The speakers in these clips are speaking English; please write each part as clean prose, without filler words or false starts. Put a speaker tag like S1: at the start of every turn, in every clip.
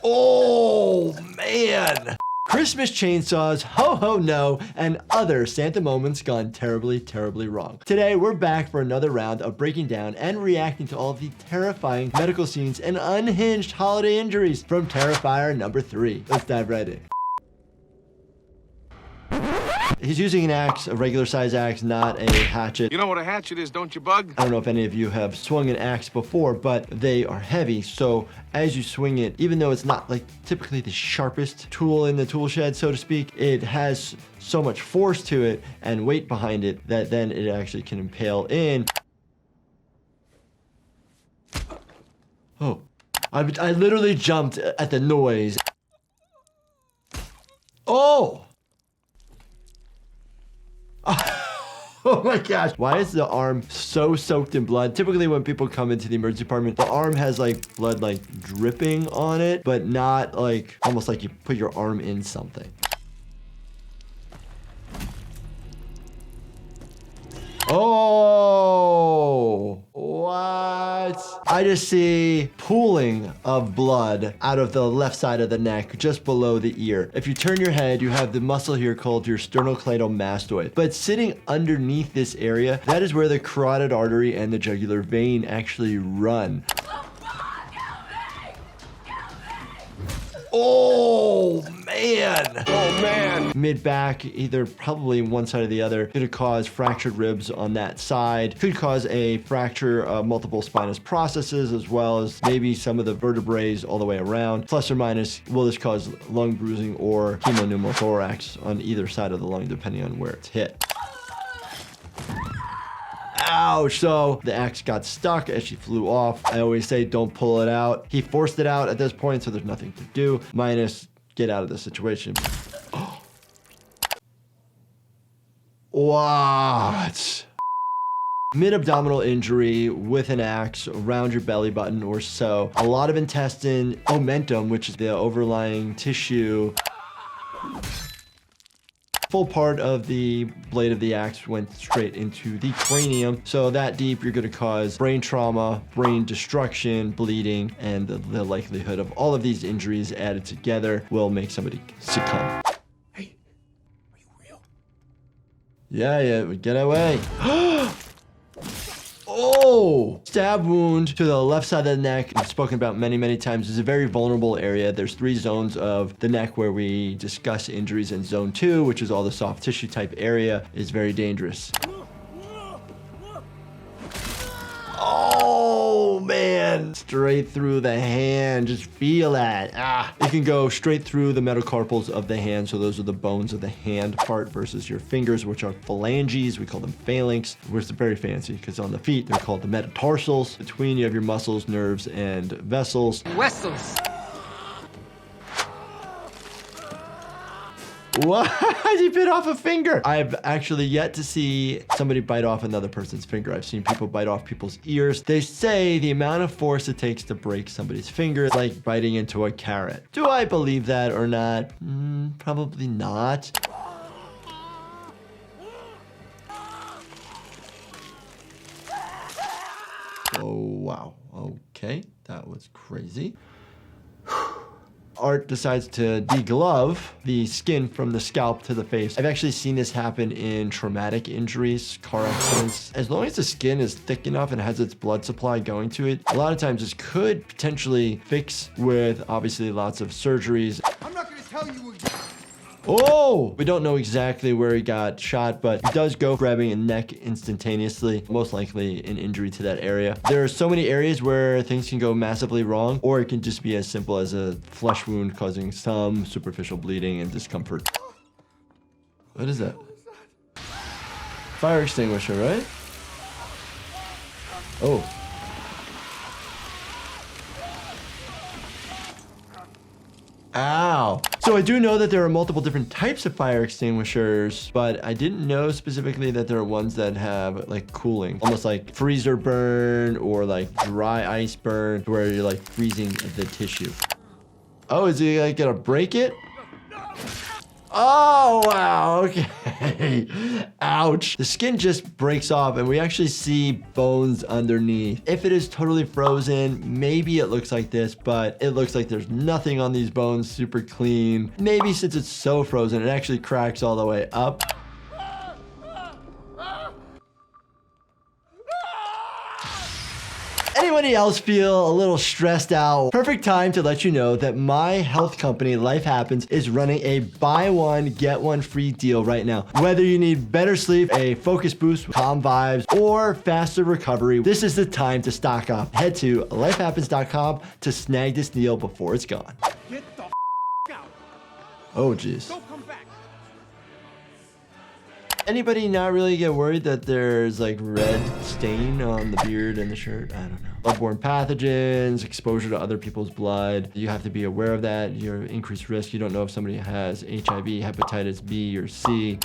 S1: Oh, man. Christmas chainsaws, ho ho no, and other Santa moments gone terribly, terribly wrong. Today, we're back for another round of breaking down and reacting to all of the terrifying medical scenes and unhinged holiday injuries from Terrifier number 3. Let's dive right in. He's using an axe, a regular size axe, not a hatchet.
S2: You know what a hatchet is, don't you, Bug?
S1: I don't know if any of you have swung an axe before, but they are heavy. So as you swing it, even though it's not like typically the sharpest tool in the tool shed, so to speak, it has so much force to it and weight behind it that then it actually can impale in. Oh, I literally jumped at the noise. Oh! Oh my gosh. Why is the arm so soaked in blood? Typically when people come into the emergency department, the arm has like blood like dripping on it, but not like almost like you put your arm in something. Oh, what? I just see pooling of blood out of the left side of the neck, just below the ear. If you turn your head, you have the muscle here called your sternocleidomastoid. But sitting underneath this area, that is where the carotid artery and the jugular vein actually run. Oh, man.
S2: Oh, man.
S1: Mid-back, either probably one side or the other, could cause fractured ribs on that side, could cause a fracture of multiple spinous processes, as well as maybe some of the vertebrae all the way around. Plus or minus, will this cause lung bruising or hemopneumothorax on either side of the lung, depending on where it's hit. Ouch. So the axe got stuck as she flew off. I always say don't pull it out. He forced it out at this point, so there's nothing to do. Minus get out of the situation. What? Mid-abdominal injury with an axe around your belly button or so. A lot of intestine, omentum, which is the overlying tissue. Full part of the blade of the axe went straight into the cranium. So that deep, you're going to cause brain trauma, brain destruction, bleeding, and the likelihood of all of these injuries added together will make somebody succumb.
S2: Hey, are you real?
S1: Yeah, get away. Oh! Stab wound to the left side of the neck. I've spoken about many times. It's a very vulnerable area. There's 3 zones of the neck where we discuss injuries, and zone 2, which is all the soft tissue type area, is very dangerous. Oh, man. Straight through the hand. Just feel that. Ah. It can go straight through the metacarpals of the hand. So those are the bones of the hand part versus your fingers, which are phalanges. We call them phalanx, which is very fancy because on the feet, they're called the metatarsals. Between you have your muscles, nerves, and vessels.
S2: Vessels.
S1: What? He bit off a finger. I've actually yet to see somebody bite off another person's finger. I've seen people bite off people's ears. They say the amount of force it takes to break somebody's finger is like biting into a carrot. Do I believe that or not? Probably not. Oh, wow. Okay, that was crazy. Art decides to deglove the skin from the scalp to the face. I've actually seen this happen in traumatic injuries, car accidents. As long as the skin is thick enough and has its blood supply going to it, a lot of times this could potentially fix with obviously lots of surgeries.
S2: I'm not going to tell you again.
S1: Oh! We don't know exactly where he got shot, but he does go grabbing a neck instantaneously, most likely an injury to that area. There are so many areas where things can go massively wrong, or it can just be as simple as a flesh wound causing some superficial bleeding and discomfort. What is that? Fire extinguisher, right? Oh. Ow. So I do know that there are multiple different types of fire extinguishers, but I didn't know specifically that there are ones that have like cooling, almost like freezer burn or like dry ice burn, where you're like freezing the tissue. Oh, is he like gonna break it? Oh, wow, okay. Ouch. The skin just breaks off and we actually see bones underneath. If it is totally frozen, maybe it looks like this, but it looks like there's nothing on these bones, super clean. Maybe since it's so frozen, it actually cracks all the way up. Anybody else feel a little stressed out? Perfect time to let you know that my health company, Life Happens, is running a buy one, get one free deal right now. Whether you need better sleep, a focus boost, calm vibes, or faster recovery, this is the time to stock up. Head to lifehappens.com to snag this deal before it's gone.
S2: Get the out.
S1: Oh, geez.
S2: Don't come back.
S1: Anybody not really get worried that there's like red stain on the beard and the shirt? I don't know. Bloodborne pathogens, exposure to other people's blood. You have to be aware of that. You're at increased risk. You don't know if somebody has HIV, hepatitis B or C.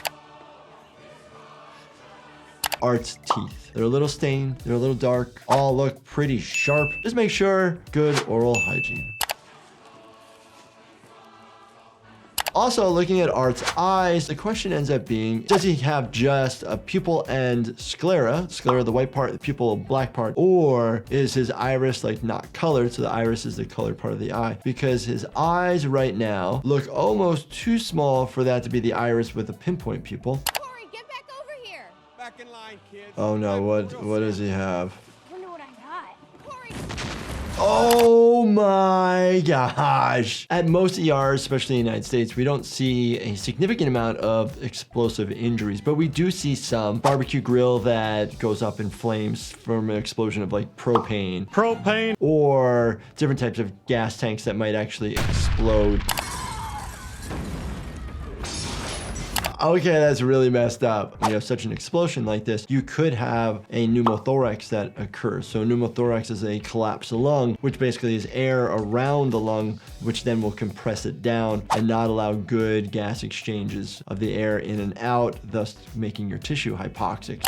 S1: Art's teeth. They're a little stained. They're a little dark. All look pretty sharp. Just make sure good oral hygiene. Also, looking at Art's eyes, the question ends up being, does he have just a pupil and sclera, the white part, the pupil black part, or is his iris like not colored, so the iris is the colored part of the eye? Because his eyes right now look almost too small for that to be the iris with a pinpoint pupil.
S3: Corey, get back over here.
S2: Back in line, kids.
S1: Oh no, what does he have?
S3: I wonder what I got. Corey.
S1: Oh my gosh. At most ERs, especially in the United States, we don't see a significant amount of explosive injuries, but we do see some barbecue grill that goes up in flames from an explosion of like propane, or different types of gas tanks that might actually explode. Okay, that's really messed up. When you have such an explosion like this, you could have a pneumothorax that occurs. So pneumothorax is a collapsed lung, which basically is air around the lung, which then will compress it down and not allow good gas exchanges of the air in and out, thus making your tissue hypoxic.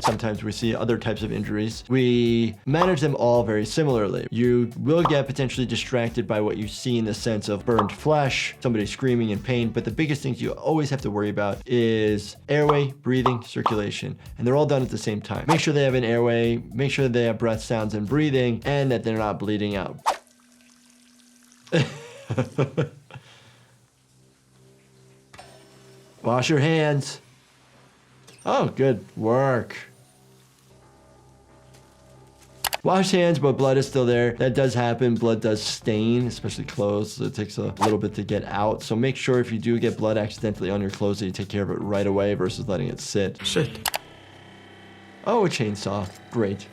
S1: Sometimes we see other types of injuries. We manage them all very similarly. You will get potentially distracted by what you see in the sense of burned flesh, somebody screaming in pain, but the biggest things you always have to worry about is airway, breathing, circulation, and they're all done at the same time. Make sure they have an airway, make sure they have breath sounds and breathing, and that they're not bleeding out. Wash your hands. Oh, good work. Wash hands, but blood is still there. That does happen. Blood does stain, especially clothes. So it takes a little bit to get out. So make sure if you do get blood accidentally on your clothes that you take care of it right away versus letting it sit.
S2: Shit.
S1: Oh, a chainsaw. Great.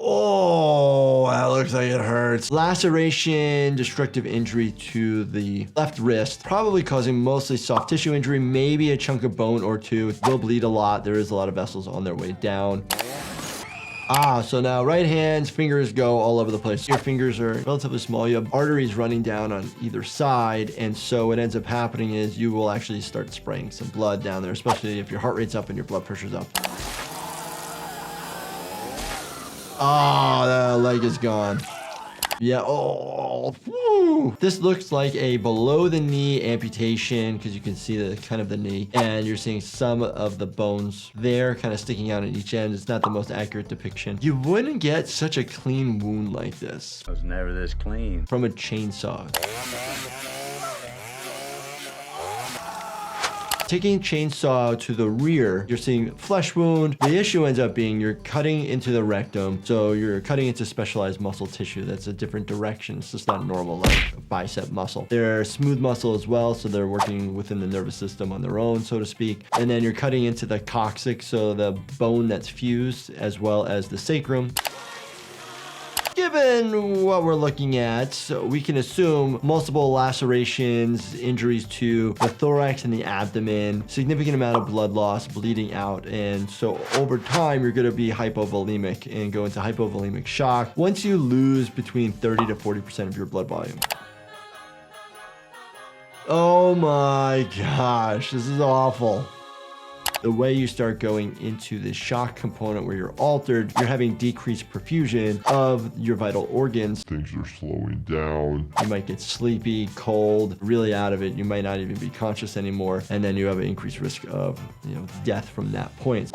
S1: Oh, that looks like it hurts. Laceration, destructive injury to the left wrist, probably causing mostly soft tissue injury, maybe a chunk of bone or two. It will bleed a lot. There is a lot of vessels on their way down. So now right hands, fingers go all over the place. Your fingers are relatively small. You have arteries running down on either side. And so what ends up happening is you will actually start spraying some blood down there, especially if your heart rate's up and your blood pressure's up. Oh, the leg is gone. Yeah, oh, whew. This looks like a below the knee amputation because you can see the kind of the knee and you're seeing some of the bones there kind of sticking out at each end. It's not the most accurate depiction. You wouldn't get such a clean wound like this.
S4: I was never this clean.
S1: From a chainsaw. Taking chainsaw to the rear, you're seeing flesh wound. The issue ends up being you're cutting into the rectum, so you're cutting into specialized muscle tissue. That's a different direction. It's just not normal like a bicep muscle. They're smooth muscle as well, so they're working within the nervous system on their own, so to speak. And then you're cutting into the coccyx, so the bone that's fused, as well as the sacrum. Given what we're looking at, we can assume multiple lacerations, injuries to the thorax and the abdomen, significant amount of blood loss, bleeding out, and so over time you're going to be hypovolemic and go into hypovolemic shock once you lose between 30 to 40% of your blood volume. Oh my gosh, this is awful. The way you start going into the shock component where you're altered, you're having decreased perfusion of your vital organs.
S4: Things are slowing down.
S1: You might get sleepy, cold, really out of it. You might not even be conscious anymore. And then you have an increased risk of, death from that point.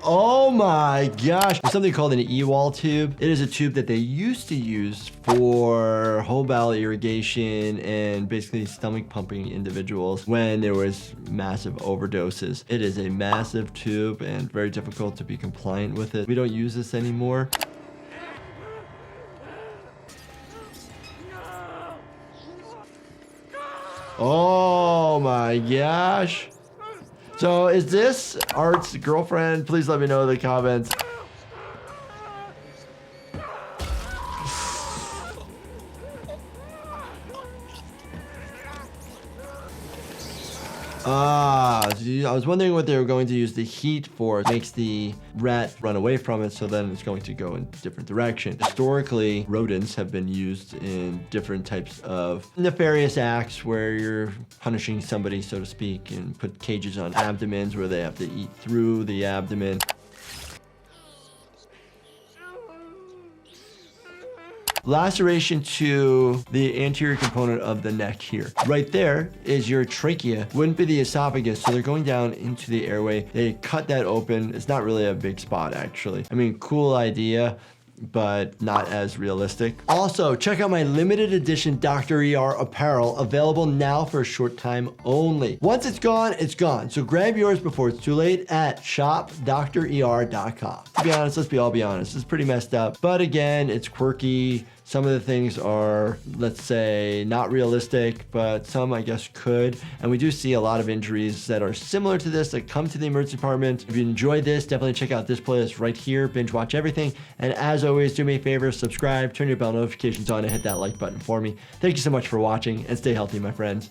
S1: Oh my gosh. There's something called an E-wall tube. It is a tube that they used to use for whole bowel irrigation and basically stomach pumping individuals when there was massive overdoses. It is a massive tube and very difficult to be compliant with it. We don't use this anymore. Oh my gosh. So is this Art's girlfriend? Please let me know in the comments. I was wondering what they were going to use the heat for. It makes the rat run away from it, so then it's going to go in a different direction. Historically, rodents have been used in different types of nefarious acts where you're punishing somebody, so to speak, and put cages on abdomens where they have to eat through the abdomen. Laceration to the anterior component of the neck here. Right there is your trachea. Wouldn't be the esophagus, so they're going down into the airway. They cut that open. It's not really a big spot, actually. I mean, cool idea, but not as realistic. Also, check out my limited edition Dr. ER apparel, available now for a short time only. Once it's gone, it's gone. So grab yours before it's too late at shopdrer.com. To be honest, let's all be honest, it's pretty messed up. But again, it's quirky. Some of the things are, let's say, not realistic, but some I guess could. And we do see a lot of injuries that are similar to this that come to the emergency department. If you enjoyed this, definitely check out this playlist right here. Binge watch everything. And as always, do me a favor, subscribe, turn your bell notifications on, and hit that like button for me. Thank you so much for watching, and stay healthy, my friends.